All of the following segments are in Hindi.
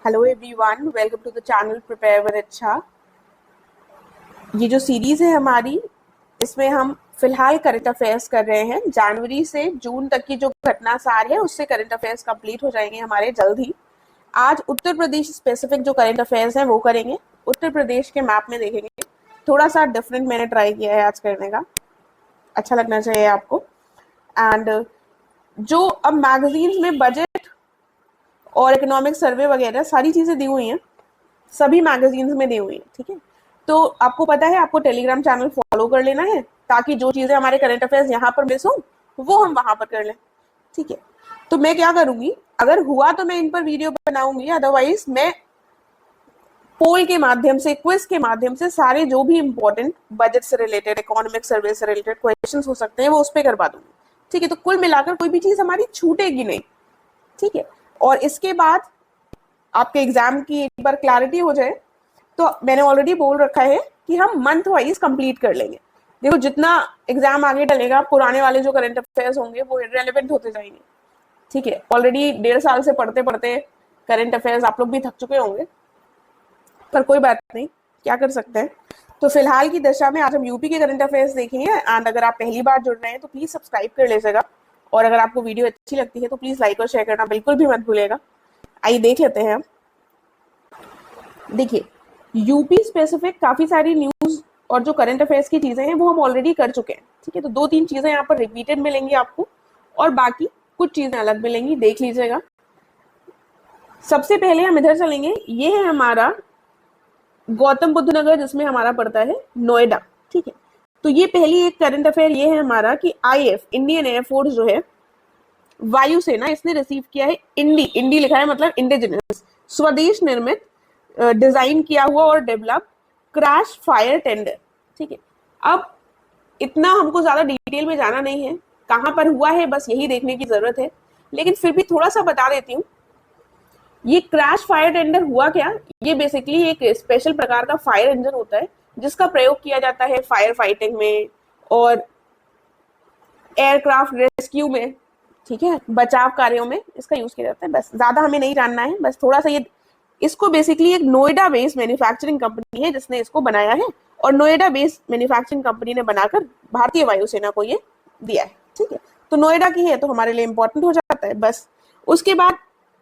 Hello everyone, welcome to the channel prepare with अच्छा। ये जो सीरीज है हमारी, इसमें हम फिलहाल करंट अफेयर्स कर रहे हैं। जनवरी से जून तक की जो घटना सार है उससे करंट अफेयर्स कंप्लीट हो जाएंगे हमारे जल्द ही। आज उत्तर प्रदेश स्पेसिफिक जो करंट अफेयर्स हैं वो करेंगे। उत्तर प्रदेश के मैप में देखेंगे। थोड़ा सा डिफरेंट मैंने ट्राई किया है आज करने का, अच्छा लगना चाहिए आपको। एंड जो अब मैगजीन में बजट और इकोनॉमिक सर्वे वगैरह सारी चीज़ें दी हुई हैं, सभी मैगजीन्स में दी हुई है। ठीक है, तो आपको पता है आपको टेलीग्राम चैनल फॉलो कर लेना है ताकि जो चीजें हमारे करंट अफेयर्स यहाँ पर मिस हो वो हम वहां पर कर लें। ठीक है, तो मैं क्या करूंगी, अगर हुआ तो मैं इन पर वीडियो बनाऊंगी, अदरवाइज मैं पोल के माध्यम से, क्विज के माध्यम से सारे जो भी इंपॉर्टेंट बजट से रिलेटेड, इकोनॉमिक सर्वे से रिलेटेड क्वेश्चंस हो सकते हैं वो उस पर करवा दूंगी। ठीक है, तो कुल मिलाकर कोई भी चीज हमारी छूटेगी नहीं। ठीक है, और इसके बाद आपके एग्जाम की एक बार क्लैरिटी हो जाए तो मैंने ऑलरेडी बोल रखा है कि हम मंथ वाइज कंप्लीट कर लेंगे। देखो, जितना एग्जाम आगे डलेगा पुराने वाले जो करंट अफेयर्स होंगे वो इररिलेवेंट होते जाएंगे। ठीक है, ऑलरेडी 1.5 साल से पढ़ते पढ़ते करंट अफेयर्स आप लोग भी थक चुके होंगे, पर कोई बात नहीं, क्या कर सकते हैं। तो फिलहाल की दशा में आज हम यूपी के करंट अफेयर्स देखेंगे। एंड अगर आप पहली बार जुड़ रहे हैं तो प्लीज सब्सक्राइब कर लीजिएगा, और अगर आपको वीडियो अच्छी लगती है तो प्लीज लाइक और शेयर करना बिल्कुल भी मत भूलिएगा। आइए देख लेते हैं हम। देखिए, यूपी स्पेसिफिक काफी सारी न्यूज और जो करंट अफेयर्स की चीजें हैं वो हम ऑलरेडी कर चुके हैं। ठीक है, तो 2-3 चीजें यहाँ पर रिपीटेड मिलेंगी आपको और बाकी कुछ चीजें अलग मिलेंगी, देख लीजिएगा। सबसे पहले हम इधर चलेंगे, ये है हमारा गौतम बुद्ध नगर, जिसमें हमारा पड़ता है नोएडा। ठीक है, तो ये पहली एक करंट अफेयर ये है हमारा कि आईएफ, इंडियन एयरफोर्स जो है, वायुसेना, इसने रिसीव किया है इंडी लिखा है मतलब इंडिजिनस, स्वदेश निर्मित, डिजाइन किया हुआ और डेवलप क्रैश फायर टेंडर। ठीक है, अब इतना हमको ज्यादा डिटेल में जाना नहीं है, कहां पर हुआ है बस यही देखने की जरूरत है, लेकिन फिर भी थोड़ा सा बता देती हूँ। ये क्रैश फायर टेंडर हुआ क्या, ये बेसिकली एक स्पेशल प्रकार का फायर इंजन होता है जिसका प्रयोग किया जाता है फायर फाइटिंग में और एयरक्राफ्ट रेस्क्यू में। ठीक है, बचाव कार्यों में इसका यूज किया जाता है। बस ज्यादा हमें नहीं जानना है, बस थोड़ा सा ये, इसको बेसिकली एक नोएडा बेस्ड मैन्युफैक्चरिंग कंपनी है जिसने इसको बनाया है, और नोएडा बेस्ड मैन्युफैक्चरिंग कंपनी ने बनाकर भारतीय वायुसेना को ये दिया है। ठीक है, तो नोएडा की है तो हमारे लिए इंपॉर्टेंट हो जाता है। बस उसके बाद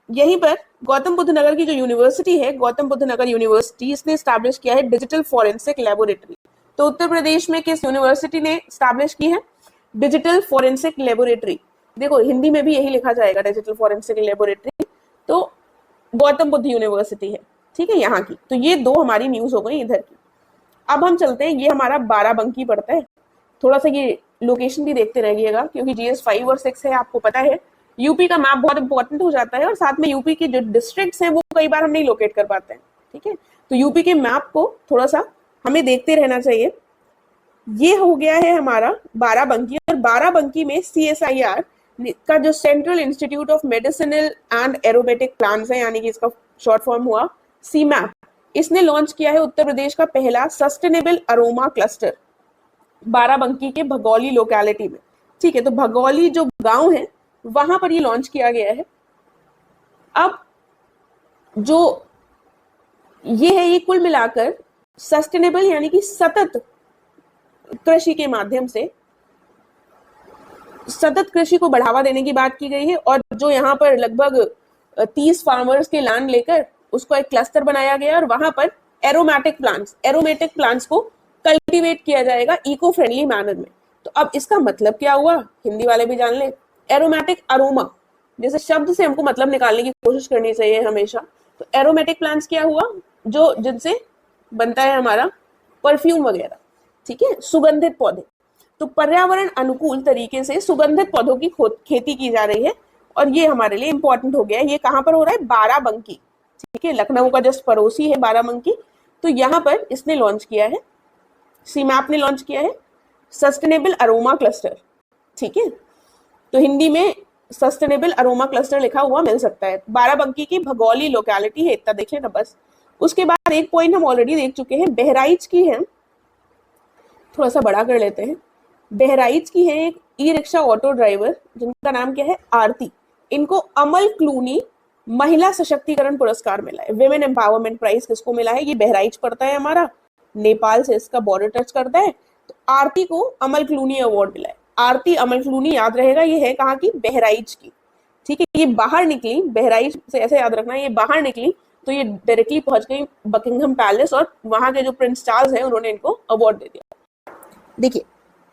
यहीं पर गौतम बुद्ध नगर की जो यूनिवर्सिटी है, गौतम बुद्ध नगर यूनिवर्सिटी, इसने स्टैब्लिश किया है डिजिटल फॉरेंसिक लेबोरेटरी। तो उत्तर प्रदेश में किस यूनिवर्सिटी ने स्टैब्लिश की है? Digital forensic laboratory. देखो, हिंदी में भी यही लिखा जाएगा, डिजिटल फॉरेंसिक लेबोरेटरी। तो गौतम बुद्ध यूनिवर्सिटी है, ठीक है, यहाँ की। तो ये दो हमारी न्यूज हो गई इधर की। अब हम चलते हैं, ये हमारा बाराबंकी पड़ता है। थोड़ा सा ये लोकेशन भी देखते रहिएगा क्योंकि GS 5 और 6 है, आपको पता है यूपी का मैप बहुत इंपॉर्टेंट हो जाता है, और साथ में यूपी के जो डिस्ट्रिक्ट्स हैं वो कई बार हम नहीं लोकेट कर पाते हैं। ठीक है, तो यूपी के मैप को थोड़ा सा हमें देखते रहना चाहिए। ये हो गया है हमारा बाराबंकी, और बाराबंकी में CSIR का जो central institute of medicinal and aromatic plants है, यानी कि इसका शॉर्ट फॉर्म हुआ CMAP, इसने लॉन्च किया है उत्तर प्रदेश का पहला सस्टेनेबल अरोमा क्लस्टर बाराबंकी के भगौली लोकेलिटी में। ठीक है, तो भगौली जो गांव है वहां पर ये लॉन्च किया गया है। अब जो ये है, ये कुल मिलाकर सस्टेनेबल यानी कि सतत कृषि के माध्यम से सतत कृषि को बढ़ावा देने की बात की गई है, और जो यहाँ पर लगभग 30 फार्मर्स के लैंड लेकर उसको एक क्लस्टर बनाया गया, और वहां पर एरोमेटिक प्लांट्स को कल्टीवेट किया जाएगा इको फ्रेंडली मैनर में। तो अब इसका मतलब क्या हुआ, हिंदी वाले भी जान ले। एरोमेटिक अरोमा, जैसे शब्द से हमको मतलब निकालने की कोशिश करनी चाहिए हमेशा। तो एरोमेटिक प्लांट्स क्या हुआ, जो जिनसे बनता है हमारा परफ्यूम वगैरह। ठीक है, सुगंधित पौधे। तो पर्यावरण अनुकूल तरीके से सुगंधित पौधों की खेती की जा रही है, और ये हमारे लिए इंपॉर्टेंट हो गया है। ये कहां पर हो रहा है? बाराबंकी। ठीक है, लखनऊ का जस्ट पड़ोसी है बाराबंकी। तो यहाँ पर इसने लॉन्च किया है, CMAP ने लॉन्च किया है सस्टेनेबल अरोमा क्लस्टर। ठीक है, तो हिंदी में सस्टेनेबल अरोमा क्लस्टर लिखा हुआ मिल सकता है। बाराबंकी की भगौली लोकेलिटी है, इतना देख लेना बस। उसके बाद एक पॉइंट हम ऑलरेडी देख चुके हैं, बहराइच की है, थोड़ा सा बड़ा कर लेते हैं। बहराइच की है एक ई रिक्शा ऑटो ड्राइवर जिनका नाम क्या है? आरती। इनको अमल क्लूनी महिला सशक्तिकरण पुरस्कार मिला है, विमेन एम्पावरमेंट प्राइज किसको मिला है? ये बहराइच पड़ता है हमारा, नेपाल से इसका बॉर्डर टच करता है। तो आरती को अमल क्लूनी अवार्ड मिला है। आरती अमल क्लूनी याद रहेगा, ये है कहाँ की? बहराइच की। ठीक है, ये बाहर निकली बहराइच से, ऐसे याद रखना, ये बाहर निकली तो ये डायरेक्टली पहुंच गई बकिंगहम पैलेस और वहां के जो प्रिंस चार्ल्स है उन्होंने इनको अवार्ड दे दिया। देखिए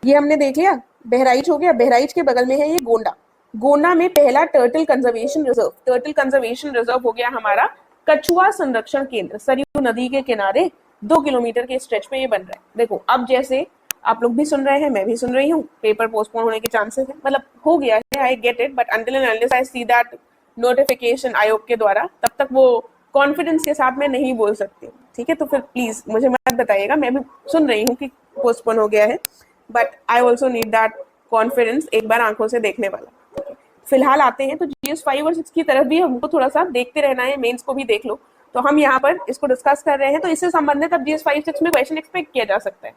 ये हमने देख लिया, बहराइच हो गया। बहराइच के बगल में है ये गोंडा। गोंडा में पहला turtle conservation reserve, turtle conservation reserve हो गया हमारा कछुआ संरक्षण केंद्र, सरयू नदी के किनारे 2 किलोमीटर के स्ट्रेच में ये बन रहा है। देखो अब जैसे आप लोग भी सुन रहे हैं, मैं भी सुन रही हूँ, पेपर पोस्टपोन होने के चांसेस है, मतलब हो गया है, I get it, but until and unless I see that notification आयोग के द्वारा, तब तक वो कॉन्फिडेंस के साथ मैं नहीं बोल सकती। ठीक है, तो फिर प्लीज मुझे मत बताइएगा, मैं भी सुन रही हूँ कि पोस्टपोन हो गया है, but I also need that confidence एक बार आंखों से देखने वाला। फिलहाल आते हैं तो GS5 और 6 की तरफ भी हमको थोड़ा सा देखते रहना है, मेंस को भी देख लो। तो हम यहाँ पर इसको डिस्कस कर रहे हैं, तो इससे संबंधित अब GS5-6 में क्वेश्चन एक्सपेक्ट किया जा सकता है।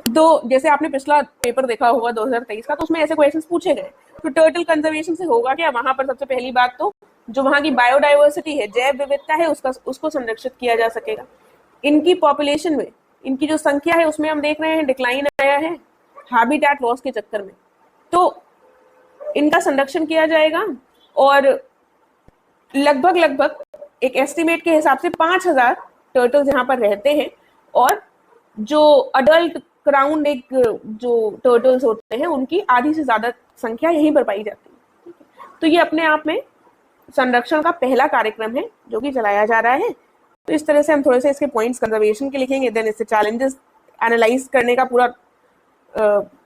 तो जैसे आपने पिछला पेपर देखा होगा 2023 का, तो उसमें ऐसे क्वेश्चंस पूछे गए। तो टर्टल कंजर्वेशन से होगा क्या? वहां पर सबसे पहली बात तो जो वहां की बायोडाइवर्सिटी है, जैव विविधता है, उसको संरक्षित किया जा सकेगा। इनकी पॉपुलेशन में, इनकी जो संख्या है उसमें हम देख रहे हैं डिक्लाइन आया है हैबिटेट लॉस के चक्कर में, तो इनका संरक्षण किया जाएगा। और लगभग एक एस्टिमेट के हिसाब से 5000 टर्टल्स यहाँ पर रहते हैं, और जो अडल्ट क्राउन एक जो टर्टल्स होते हैं उनकी आधी से ज्यादा संख्या यहीं पर पाई जाती है। तो ये अपने आप में संरक्षण का पहला कार्यक्रम है जो कि चलाया जा रहा है। तो इस तरह से हम थोड़े से इसके पॉइंट्स कंजर्वेशन के लिखेंगे, देन इससे चैलेंजेस एनालाइज करने का पूरा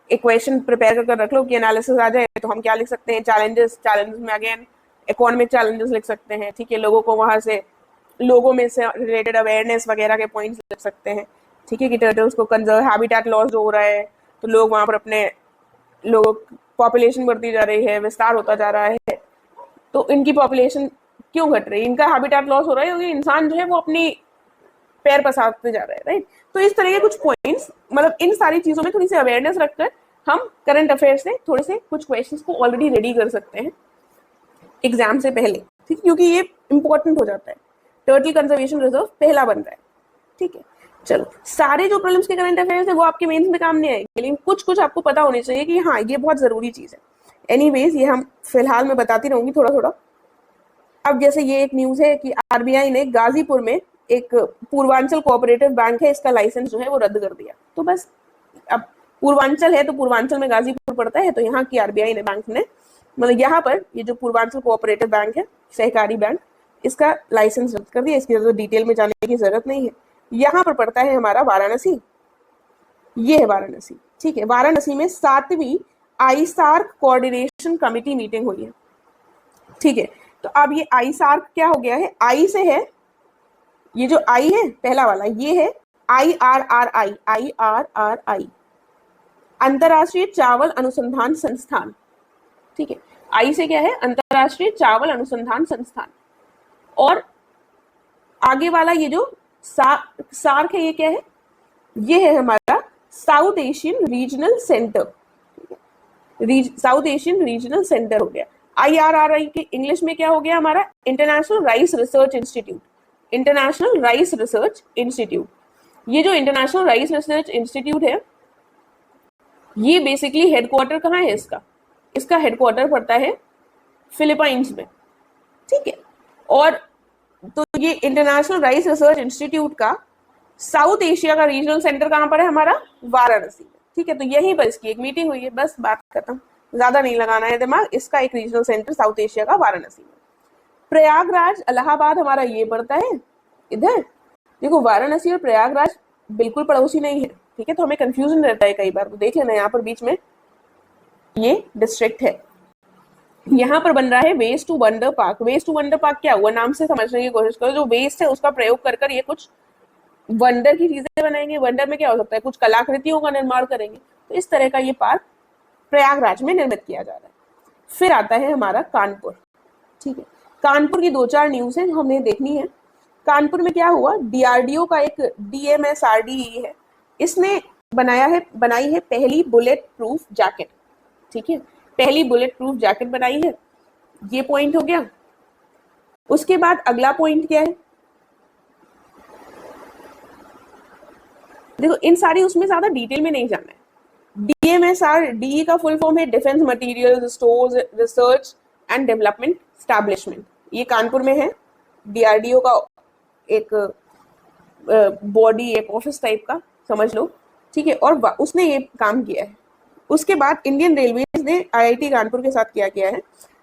इक्वेशन प्रिपेयर कर रख लो कि एनालिसिस आ जाए तो हम क्या लिख सकते हैं। चैलेंजेस में अगेन इकोनॉमिक चैलेंजेस लिख सकते हैं। ठीक है, लोगों को वहां से, लोगों में से रिलेटेड अवेयरनेस वगैरह के पॉइंट्स लिख सकते हैं। ठीक है, कि टर्टल्स को कंजर्व, हैबिटेट लॉस जो हो रहा है, तो लोग वहां पर अपने लोगों, पॉपुलेशन बढ़ती जा रही है, विस्तार होता जा रहा है, तो इनकी पॉपुलेशन क्यों घट रही है? इनका हैबिटेट लॉस हो रहा है क्योंकि इंसान जो है वो अपनी पैर पसारते जा रहे हैं, राइट। तो इस तरह के कुछ पॉइंट्स, मतलब इन सारी चीजों में थोड़ी सी अवेयरनेस रखकर हम करंट अफेयर से थोड़े से कुछ क्वेश्चंस को ऑलरेडी रेडी कर सकते हैं एग्जाम से पहले। ठीक, क्योंकि ये इंपॉर्टेंट हो जाता है। टर्टल कंजर्वेशन रिजर्व पहला बन रहा है। ठीक है, चलो, सारे जो प्रॉब्लम्स के करंट अफेयर्स है वो आपके मेंस में काम नहीं आएंगे, लेकिन कुछ आपको पता होनी चाहिए कि हाँ ये बहुत जरूरी चीज है। एनीवेज ये हम फिलहाल मैं बताती रहूंगी थोड़ा थोड़ा। अब जैसे ये एक न्यूज है कि आरबीआई ने गाजीपुर में एक पूर्वांचल कोऑपरेटिव बैंक है, इसका लाइसेंस जो है वो रद्द कर दिया। तो बस, अब पूर्वांचल है तो पूर्वांचल में गाजीपुर पड़ता है, तो यहाँ की आरबीआई ने, बैंक ने, मतलब यहाँ पर ये जो पूर्वांचल कोऑपरेटिव बैंक है, सहकारी बैंक, इसका लाइसेंस रद्द कर दिया। इसकी ज्यादा डिटेल में जाने की जरूरत नहीं है। यहाँ पर पड़ता है हमारा वाराणसी, ये है वाराणसी। ठीक है, वाराणसी में 7वीं आईसार्क कोऑर्डिनेशन कमिटी मीटिंग हुई है। ठीक है, तो अब ये आईसार्क क्या हो गया है? आई से है, ये जो आई है पहला वाला, ये है IRRI, अंतरराष्ट्रीय चावल अनुसंधान संस्थान। ठीक है, आई से क्या है? अंतरराष्ट्रीय चावल अनुसंधान संस्थान। और आगे वाला ये जो सार्क है, ये क्या है? ये है हमारा south Asian regional centre. South Asian regional centre हो गया। IRRI के इंग्लिश में क्या हो गया हमारा? International rice research institute. International rice research institute, ये जो इंटरनेशनल राइस रिसर्च इंस्टीट्यूट है, ये बेसिकली हेडक्वार्टर कहाँ है इसका? इसका हेडक्वार्टर पड़ता है फिलीपाइंस में। ठीक है, और तो ये इंटरनेशनल राइस रिसर्च इंस्टीट्यूट का साउथ एशिया का रीजनल सेंटर कहाँ पर है हमारा? वाराणसी में। ठीक है, तो यहीं पर इसकी एक मीटिंग हुई है, बस बात खत्म, ज्यादा नहीं लगाना है दिमाग। इसका एक रीजनल सेंटर साउथ एशिया का वाराणसी में। प्रयागराज इलाहाबाद हमारा ये पड़ता है इधर। देखो, वाराणसी और प्रयागराज बिल्कुल पड़ोसी नहीं है। ठीक है, तो हमें कंफ्यूजन रहता है कई बार, तो देख लेना यहाँ पर बीच में ये डिस्ट्रिक्ट है। यहाँ पर बन रहा है waste to wonder park. Waste to wonder park क्या हुआ? नाम से समझने की कोशिश करो। जो वेस्ट है उसका प्रयोग कर ये कुछ वंडर की चीजें बनाएंगे। वंडर में क्या हो सकता है? कुछ कलाकृतियों का निर्माण करेंगे। तो इस तरह का ये पार्क प्रयागराज में निर्मित किया जा रहा है। फिर आता है हमारा कानपुर। ठीक है, कानपुर की 2-4 न्यूज है जो हमने देखनी है। कानपुर में क्या हुआ? DRDO का एक DMSRDE है, इसने बनाई है पहली बुलेट प्रूफ जैकेट। ठीक है, पहली बुलेट प्रूफ जैकेट बनाई है, ये पॉइंट हो गया। उसके बाद अगला पॉइंट क्या है, देखो इन सारी उसमें ज्यादा डिटेल में नहीं जाना है। DMSR, DE का फुल फॉर्म है defence material stores research and development establishment. ये कानपुर में है, DRDO का एक बॉडी, एक ऑफिस टाइप का समझ लो, ठीक है। और उसने ये काम किया है। उसके बाद इंडियन रेलवेज ने IIT कानपुर के साथ क्या किया है,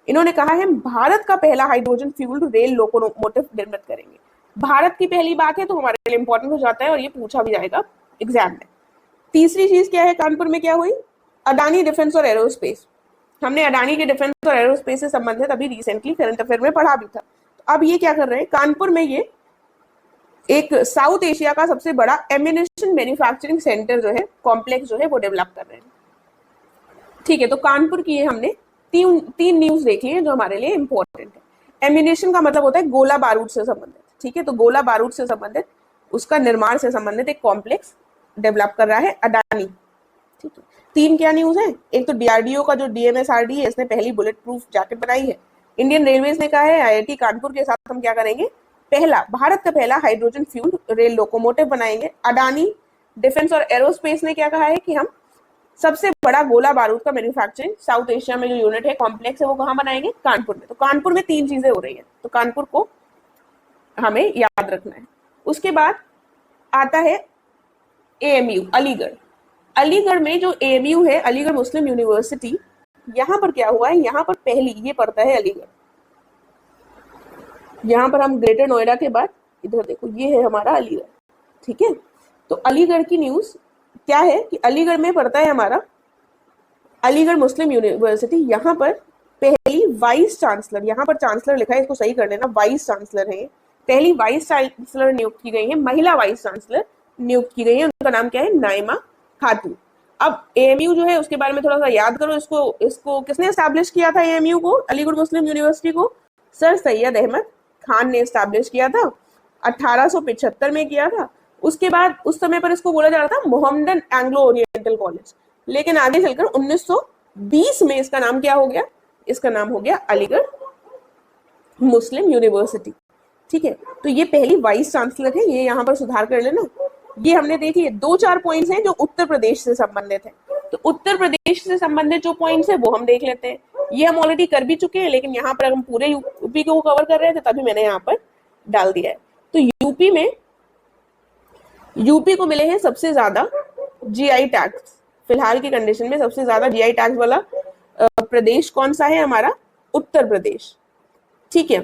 इन्होंने कहा है भारत का पहला हाइड्रोजन फ्यूल्ड रेल लोकोमोटिव निर्मित करेंगे। भारत की पहली बात है तो हमारे लिए इंपॉर्टेंट हो जाता है और ये पूछा भी जाएगा एग्जाम में। तीसरी चीज क्या है, कानपुर में क्या हुई, अडानी डिफेंस और एरोस्पेस। हमने अडानी के डिफेंस और एरोस्पेस से संबंधित अभी रिसेंटली करंट अफेयर में पढ़ा भी था। तो अब ये क्या कर रहे हैं, कानपुर में ये एक साउथ एशिया का सबसे बड़ा एम्यूनिशन मैन्युफैक्चरिंग सेंटर जो है, कॉम्प्लेक्स जो है वो डेवलप कर रहे हैं, ठीक है। तो कानपुर की ये हमने तीन न्यूज देखी है जो हमारे लिए इंपॉर्टेंट है। एम्यूनिशन का मतलब होता है गोला बारूद से संबंधित, ठीक है। तो गोला बारूद से संबंधित, उसका निर्माण से संबंधित एक कॉम्प्लेक्स डेवलप कर रहा है अडानी, ठीक है। तीन क्या न्यूज है, एक तो DRDO का जो DMSRD है, इसने पहली बुलेट प्रूफ जैकेट बनाई है। इंडियन रेलवेज ने कहा है IIT कानपुर के साथ हम क्या करेंगे, भारत का पहला हाइड्रोजन फ्यूल रेल लोकोमोटिव बनाएंगे। अडानी डिफेंस और एरोस्पेस ने क्या कहा है कि हम सबसे बड़ा गोला बारूद का मैन्युफैक्चरिंग साउथ एशिया में जो यूनिट है, कॉम्प्लेक्स है, वो कहाँ बनाएंगे, कानपुर में। तो कानपुर में तीन चीजें हो रही है, तो कानपुर को हमें याद रखना है। उसके बाद आता है AMU अलीगढ़। अलीगढ़ में जो AMU है, अलीगढ़ मुस्लिम यूनिवर्सिटी, यहाँ पर क्या हुआ है, यहाँ पर पहली ये पड़ता है अलीगढ़। यहाँ पर हम ग्रेटर नोएडा के बाद इधर देखो, ये है हमारा अलीगढ़, ठीक है। तो अलीगढ़ की न्यूज क्या है कि अलीगढ़ में पड़ता है हमारा अलीगढ़ मुस्लिम यूनिवर्सिटी। यहाँ पर पहली वाइस चांसलर, यहाँ पर चांसलर लिखा है, इसको सही कर लेना, वाइस चांसलर है, पहली वाइस चांसलर नियुक्त की गई है, महिला वाइस चांसलर नियुक्त की गई है। उनका नाम क्या है, नाइमा खातून। अब AMU जो है उसके बारे में थोड़ा सा याद करो, इसको किसने एस्टैब्लिश किया था, AMU को, अलीगढ़ मुस्लिम यूनिवर्सिटी को, सर सैयद अहमद खान ने एस्टैब्लिश किया था, 1875 में किया था। उसके बाद उस समय पर इसको बोला जा रहा था मोहम्मदन एंग्लो ओरिएंटल कॉलेज, लेकिन आगे चलकर 1920 में इसका नाम क्या हो गया, इसका नाम हो गया अलीगढ़ मुस्लिम यूनिवर्सिटी, ठीक है। तो ये पहली वाइस चांसलर है, ये यहाँ पर सुधार कर लेना। ये हमने देखी है, 2-4 पॉइंट्स हैं जो उत्तर प्रदेश से संबंधित है। तो उत्तर प्रदेश से संबंधित जो पॉइंट्स है वो हम देख लेते हैं। ये हम ऑलरेडी कर भी चुके हैं, लेकिन यहाँ पर हम पूरे यूपी को कवर कर रहे थे तभी मैंने यहाँ पर डाल दिया है। तो यूपी को मिले हैं सबसे ज्यादा GI टैग्स। फिलहाल की कंडीशन में सबसे ज्यादा GI टैग्स वाला प्रदेश कौन सा है, हमारा उत्तर प्रदेश, ठीक है।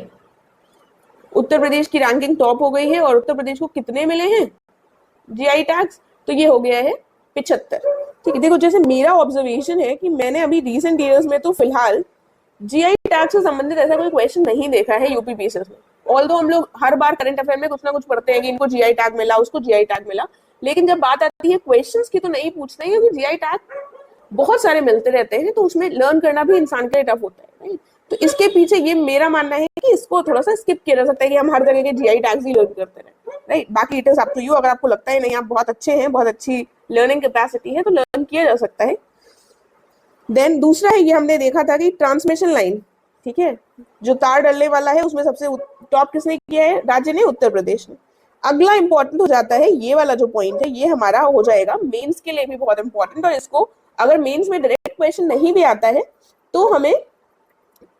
उत्तर प्रदेश की रैंकिंग टॉप हो गई है। और उत्तर प्रदेश को कितने मिले हैं GI टैग्स, तो ये हो गया है 75, ठीक है। देखो जैसे मेरा ऑब्जर्वेशन है कि मैंने अभी रिसेंट ईयर्स में तो फिलहाल GI टैग से संबंधित ऐसा कोई क्वेश्चन नहीं देखा है यूपी पीसीएस में। ऑल्दो हम लोग हर बार करंट अफेयर में कुछ ना कुछ पढ़ते हैं कि इनको GI टैग मिला, उसको GI टैग मिला, लेकिन जब बात आती है क्वेश्चंस की तो नहीं पूछते हैं, क्योंकि GI टैग बहुत सारे मिलते रहते हैं, तो उसमें लर्न करना भी इंसान के लिए टफ होता है, राइट। तो इसके पीछे ये मेरा मानना है कि इसको थोड़ा सा स्किप किया जा सकता है कि हम हर जगह के GI टैग्स ही लर्न करते रहे, राइट। बाकी it is up to you, अगर आपको लगता है नहीं आप बहुत अच्छे हैं, बहुत अच्छी लर्निंग कैपेसिटी है, तो लर्न किया जा सकता है। देन दूसरा है, ये हमने देखा था कि ट्रांसमिशन लाइन, ठीक है, जो तार डलने वाला है उसमें सबसे टॉप किसने किया है, राज्य ने, उत्तर प्रदेश ने। अगला इंपॉर्टेंट हो जाता है ये वाला जो पॉइंट है, ये हमारा हो जाएगा मेंस के लिए भी बहुत इंपॉर्टेंट, और इसको अगर मेंस में डायरेक्ट क्वेश्चन नहीं भी आता है तो हमें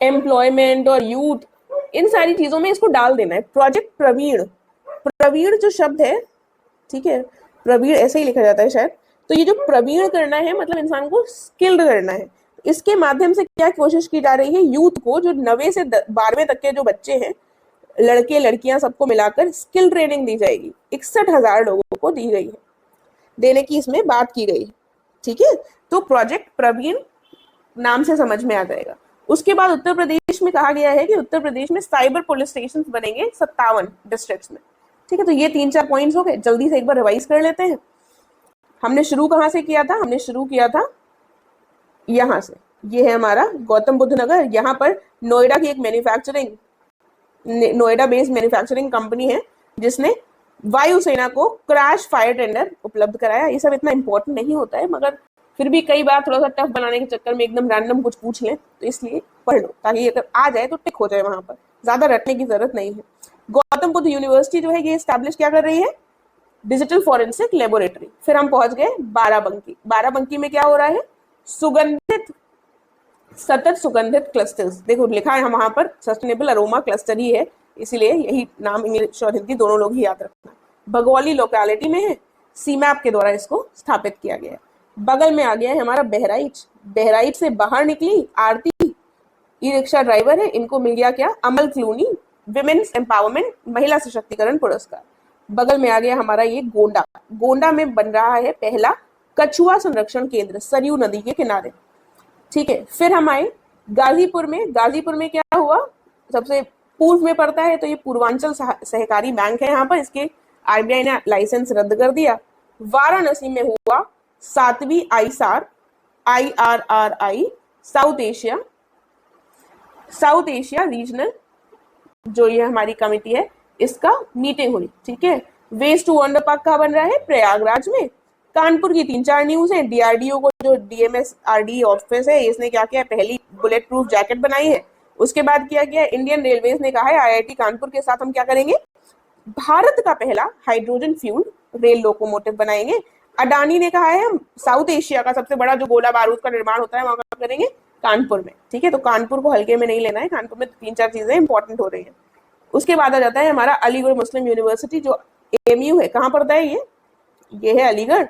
एम्प्लॉयमेंट और यूथ, इन सारी चीजों में इसको डाल देना है। प्रोजेक्ट प्रवीण, प्रवीण जो शब्द है, ठीक है, प्रवीण ऐसे ही लिखा जाता है शायद, तो ये जो प्रवीण करना है मतलब इंसान को स्किल्ड करना है। इसके माध्यम से क्या कोशिश की जा रही है, यूथ को, जो 9वीं से 12वीं तक के जो बच्चे हैं, लड़के लड़कियां सबको मिलाकर स्किल ट्रेनिंग दी जाएगी। 61,000 लोगों को दी गई है, देने की इसमें बात की गई, ठीक है। तो प्रोजेक्ट प्रवीण नाम से समझ में आ जाएगा। उसके बाद उत्तर प्रदेश में कहा गया है कि उत्तर प्रदेश में साइबर पुलिस स्टेशन बनेंगे 57 डिस्ट्रिक्ट्स में, ठीक है। तो ये 3-4 पॉइंट्स हो गए, जल्दी से एक बार रिवाइज कर लेते हैं। हमने शुरू कहाँ से किया था, हमने शुरू किया था यहाँ से, ये है हमारा गौतम बुद्ध नगर। यहाँ पर नोएडा की एक नोएडा बेस्ड मैन्युफैक्चरिंग कंपनी है जिसने वायुसेना को क्रैश फायर टेंडर उपलब्ध कराया। ये सब इतना इंपॉर्टेंट नहीं होता है, मगर फिर भी कई बार थोड़ा सा टफ बनाने के चक्कर में एकदम रैंडम कुछ पूछ लें, तो इसलिए पढ़ लो ताकि अगर आ जाए तो टिक हो जाए वहां पर, ज्यादा रटने की जरूरत नहीं है। गौतम बुद्ध यूनिवर्सिटी जो है ये स्टैब्लिश क्या कर रही है, डिजिटल फॉरेंसिक लेबोरेटरी। फिर हम पहुंच गए बाराबंकी। बाराबंकी में क्या हो रहा है, सुगंधित सतत सुगंधित क्लस्टर्स, देखो लिखा है वहां पर सस्टेनेबल अरोमा क्लस्टर ही है, इसीलिए यही नाम इंग्लिश और हिंदी दोनों लोग ही याद रखना। भगौली लोकेलिटी में है, सीमैप के द्वारा इसको स्थापित किया गया है। बगल में आ गया है हमारा बहराइच। बहराइच से बाहर निकली आरती, ई रिक्शा ड्राइवर है, इनको मिल गया क्या, अमल क्लूनी विमेन्स एम्पावरमेंट महिला सशक्तिकरण पुरस्कार। बगल में आ गया हमारा ये गोंडा। गोंडा में बन रहा है पहला कछुआ संरक्षण केंद्र सरयू नदी के किनारे। ठीक है, फिर हम आए गाजीपुर में। गाजीपुर में क्या हुआ, सबसे पूर्व में पड़ता है तो ये पूर्वांचल सहकारी बैंक है, यहाँ पर इसके आरबीआई ने लाइसेंस रद्द कर दिया। वाराणसी में हुआ 7वीं आईसार IRRI साउथ एशिया रीजनल, जो ये हमारी कमेटी है, इसका मीटिंग हुई। ठीक है, वेस्ट टू वंडर पार्क कहाँ बन रहा है, प्रयागराज में। कानपुर की 3-4 न्यूज है। डीआरडीओ को जो DMSRD ऑफिस है, इसने क्या किया, पहली बुलेट प्रूफ जैकेट बनाई है। उसके बाद किया गया, इंडियन रेलवेज ने कहा है IIT कानपुर के साथ हम क्या करेंगे, भारत का पहला हाइड्रोजन फ्यूल रेल लोकोमोटिव बनाएंगे। अडानी ने कहा है हम साउथ एशिया का सबसे बड़ा जो गोला बारूद का निर्माण होता है वहां का करेंगे, कानपुर में। ठीक है, तो कानपुर को हल्के में नहीं लेना है, कानपुर में 3-4 चीजें इंपॉर्टेंट हो रही है। उसके बाद आ जाता है हमारा अलीगढ़ मुस्लिम यूनिवर्सिटी, जो AMU है। कहाँ पड़ता है ये है अलीगढ़।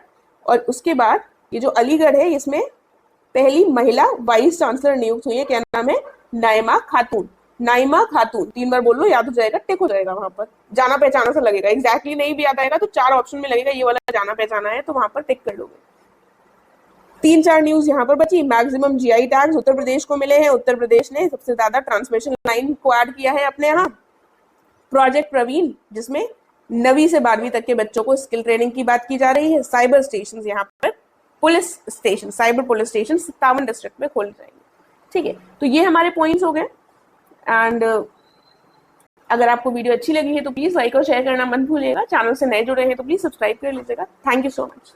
और उसके बाद ये जो अलीगढ़ है, इसमें पहली महिला वाइस चांसलर नियुक्त हुई है। क्या नाम है, नाइमा खातून। नाइमा खातून 3 बार बोल लो, याद हो जाएगा, टिक हो जाएगा, वहां पर जाना पहचाना सा लगेगा। एग्जैक्टली नहीं भी याद आएगा तो 4 ऑप्शन में लगेगा ये वाला जाना पहचाना है, तो वहां पर टिक कर लोगे। 3-4 न्यूज यहाँ पर बची। Maximum GI tags Uttar Pradesh को मिले हैं। उत्तर प्रदेश ने सबसे ज्यादा ट्रांसमिशन लाइन को ऐड किया है अपने यहाँ। प्रोजेक्ट प्रवीण, जिसमें 9वीं से 12वीं तक के बच्चों को स्किल ट्रेनिंग की बात की जा रही है। साइबर स्टेशन, यहाँ पर police station, cyber police station 57 district में खोले जाएंगे। ठीक है, तो ये हमारे पॉइंट्स हो गए। एंड अगर आपको वीडियो अच्छी लगी है तो प्लीज लाइक और शेयर करना मत भूलिएगा। चैनल से नए जुड़े हैं तो प्लीज सब्सक्राइब कर लीजिएगा। Thank you so much.